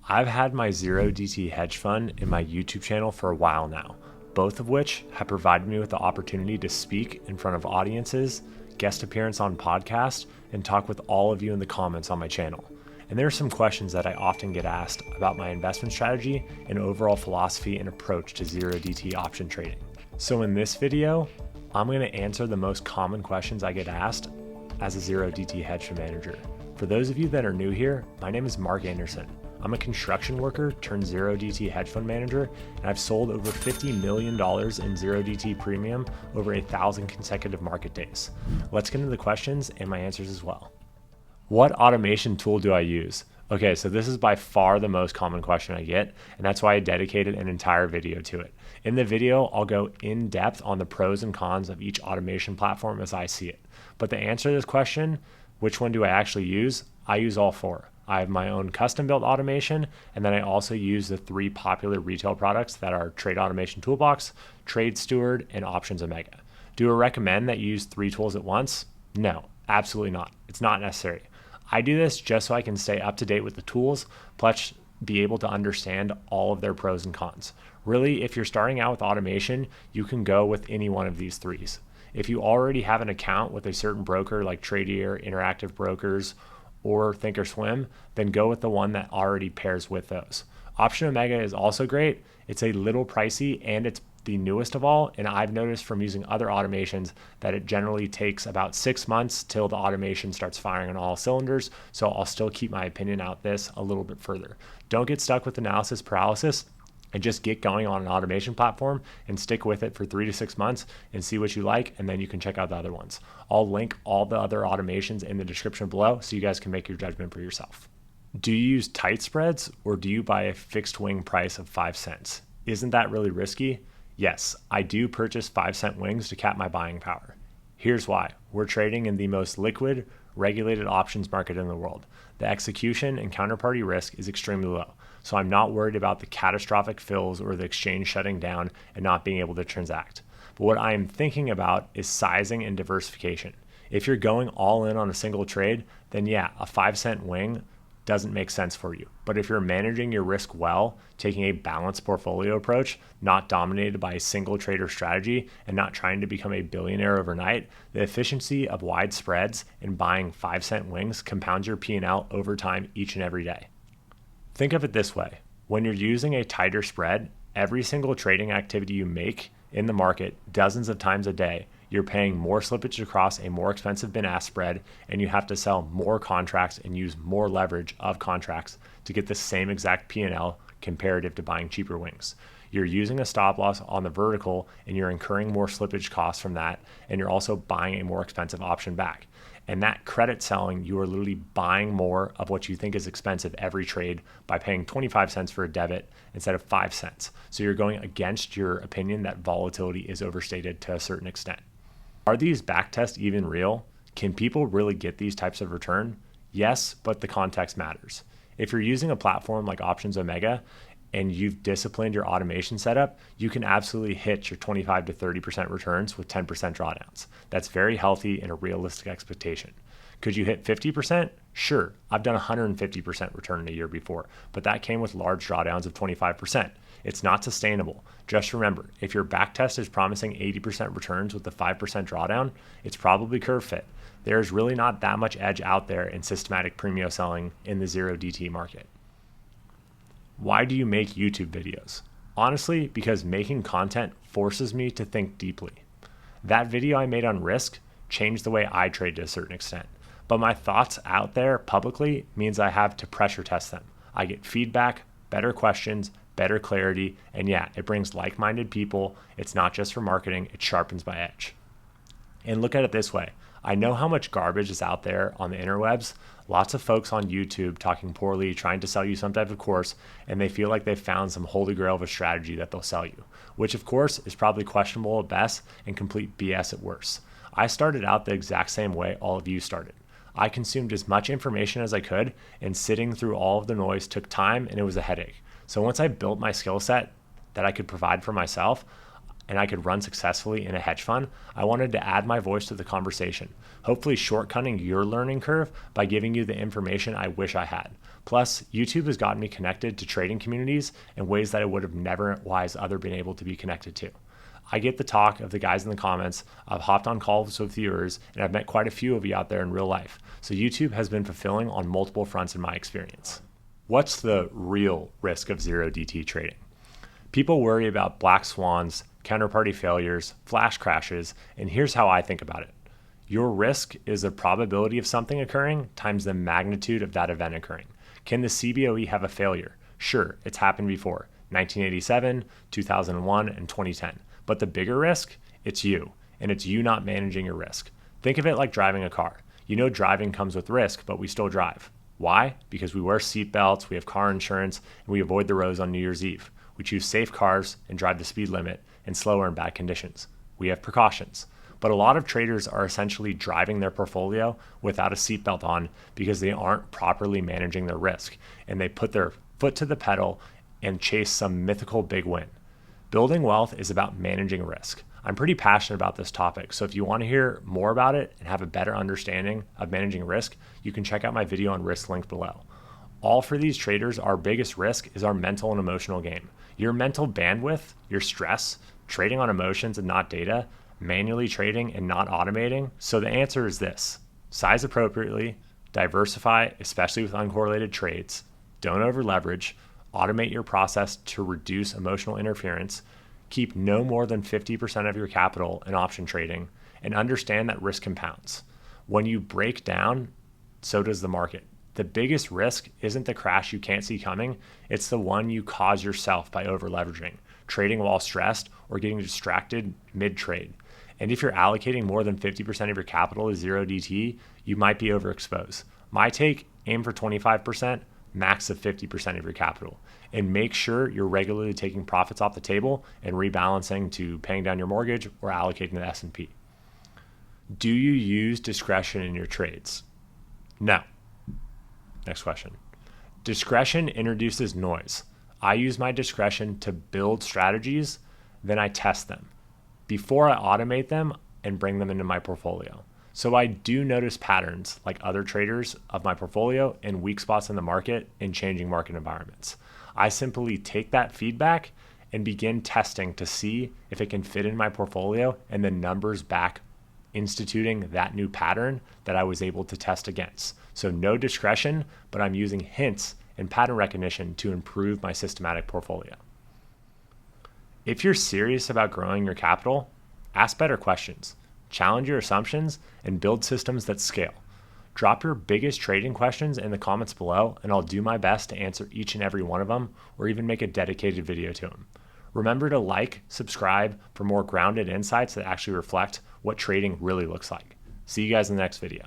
I've had my zero DTE hedge fund in my YouTube channel for a while now, both of which have provided me with the opportunity to speak in front of audiences, guest appearance on podcasts, and talk with all of you in the comments on my channel. And there are some questions that I often get asked about my investment strategy and overall philosophy and approach to zero DTE option trading. So in this video, I'm going to answer the most common questions I get asked as a zero DTE hedge fund manager. For those of you that are new here, my name is Mark Anderson. I'm a construction worker turned zero DTE hedge fund manager, and I've sold over $50 million in zero DTE premium over 1,000 consecutive market days. Let's get into the questions and my answers as well. What automation tool do I use? Okay, so this is by far the most common question I get, and that's why I dedicated an entire video to it. In the video, I'll go in depth on the pros and cons of each automation platform as I see it. But to answer this question, which one do I actually use? I use all four. I have my own custom built automation, and then I also use the three popular retail products that are Trade Automation Toolbox, Trade Steward, and Options Omega. Do I recommend that you use three tools at once? No, absolutely not. It's not necessary. I do this just so I can stay up to date with the tools, plus be able to understand all of their pros and cons. Really, if you're starting out with automation, you can go with any one of these threes. If you already have an account with a certain broker like Tradier, Interactive Brokers, or Thinkorswim, then go with the one that already pairs with those. Option Omega is also great. It's a little pricey and it's the newest of all. And I've noticed from using other automations that it generally takes about 6 months till the automation starts firing on all cylinders. So I'll still keep my opinion out this a little bit further. Don't get stuck with analysis paralysis, and just get going on an automation platform and stick with it for 3 to 6 months and see what you like, and then you can check out the other ones. I'll link all the other automations in the description below so you guys can make your judgment for yourself. Do you use tight spreads or do you buy a fixed wing price of 5 cents? Isn't that really risky? Yes, I do purchase 5-cent wings to cap my buying power. Here's why. We're trading in the most liquid, regulated options market in the world. The execution and counterparty risk is extremely low, so I'm not worried about the catastrophic fills or the exchange shutting down and not being able to transact. But what I am thinking about is sizing and diversification. If you're going all in on a single trade, then yeah, a 5-cent wing doesn't make sense for you. But if you're managing your risk well, taking a balanced portfolio approach, not dominated by a single trader strategy, and not trying to become a billionaire overnight, the efficiency of wide spreads and buying 5-cent wings compounds your P&L over time each and every day. Think of it this way. When you're using a tighter spread, every single trading activity you make in the market dozens of times a day, you're paying more slippage across a more expensive bid-ask spread, and you have to sell more contracts and use more leverage of contracts to get the same exact P&L comparative to buying cheaper wings. You're using a stop loss on the vertical and you're incurring more slippage costs from that, and you're also buying a more expensive option back. And that credit selling, you are literally buying more of what you think is expensive every trade by paying 25 cents for a debit instead of 5 cents. So you're going against your opinion that volatility is overstated to a certain extent. Are these backtests even real? Can people really get these types of return? Yes, but the context matters. If you're using a platform like Options Omega and you've disciplined your automation setup, you can absolutely hit your 25 to 30% returns with 10% drawdowns. That's very healthy and a realistic expectation. Could you hit 50%? Sure, I've done 150% return in a year before, but that came with large drawdowns of 25%. It's not sustainable. Just remember, if your backtest is promising 80% returns with the 5% drawdown, it's probably curve fit. There's really not that much edge out there in systematic premium selling in the zero DTE market. Why do you make YouTube videos? Honestly, because making content forces me to think deeply. That video I made on risk changed the way I trade to a certain extent, but my thoughts out there publicly means I have to pressure test them. I get feedback, better questions, better clarity, and yeah, it brings like-minded people. It's not just for marketing, it sharpens my edge. And look at it this way. I know how much garbage is out there on the interwebs. Lots of folks on YouTube talking poorly, trying to sell you some type of course, and they feel like they've found some holy grail of a strategy that they'll sell you, which of course is probably questionable at best and complete BS at worst. I started out the exact same way all of you started. I consumed as much information as I could, and sitting through all of the noise took time and it was a headache. So once I built my skill set that I could provide for myself, and I could run successfully in a hedge fund, I wanted to add my voice to the conversation, hopefully shortcutting your learning curve by giving you the information I wish I had. Plus, YouTube has gotten me connected to trading communities in ways that I would have never otherwise been able to be connected to. I get the talk of the guys in the comments. I've hopped on calls with viewers, and I've met quite a few of you out there in real life. So YouTube has been fulfilling on multiple fronts in my experience. What's the real risk of zero DTE trading? People worry about black swans, counterparty failures, flash crashes, and here's how I think about it. Your risk is the probability of something occurring times the magnitude of that event occurring. Can the CBOE have a failure? Sure, it's happened before, 1987, 2001, and 2010. But the bigger risk, it's you, and it's you not managing your risk. Think of it like driving a car. You know driving comes with risk, but we still drive. Why? Because we wear seat belts, we have car insurance, and we avoid the roads on New Year's Eve. We choose safe cars and drive the speed limit and slower in bad conditions. We have precautions. But a lot of traders are essentially driving their portfolio without a seatbelt on because they aren't properly managing their risk, and they put their foot to the pedal and chase some mythical big win. Building wealth is about managing risk. I'm pretty passionate about this topic, so if you want to hear more about it and have a better understanding of managing risk, you can check out my video on risk linked below. All for these traders, our biggest risk is our mental and emotional game. Your mental bandwidth, your stress, trading on emotions and not data, manually trading and not automating. So the answer is this: size appropriately, diversify, especially with uncorrelated trades, don't over leverage, automate your process to reduce emotional interference, keep no more than 50% of your capital in option trading, and understand that risk compounds. When you break down, so does the market. The biggest risk isn't the crash you can't see coming, it's the one you cause yourself by over leveraging, trading while stressed, or getting distracted mid-trade. And if you're allocating more than 50% of your capital to zero DTE, you might be overexposed. My take, aim for 25%, max of 50% of your capital, and make sure you're regularly taking profits off the table and rebalancing to paying down your mortgage or allocating to the S&P. Do you use discretion in your trades? No. Next question. Discretion introduces noise. I use my discretion to build strategies, then I test them before I automate them and bring them into my portfolio. So I do notice patterns like other traders of my portfolio and weak spots in the market in changing market environments. I simply take that feedback and begin testing to see if it can fit in my portfolio, and the numbers back instituting that new pattern that I was able to test against. So no discretion, but I'm using hints and pattern recognition to improve my systematic portfolio. If you're serious about growing your capital, ask better questions, challenge your assumptions, and build systems that scale. Drop your biggest trading questions in the comments below, and I'll do my best to answer each and every one of them, or even make a dedicated video to them. Remember to like, subscribe for more grounded insights that actually reflect what trading really looks like. See you guys in the next video.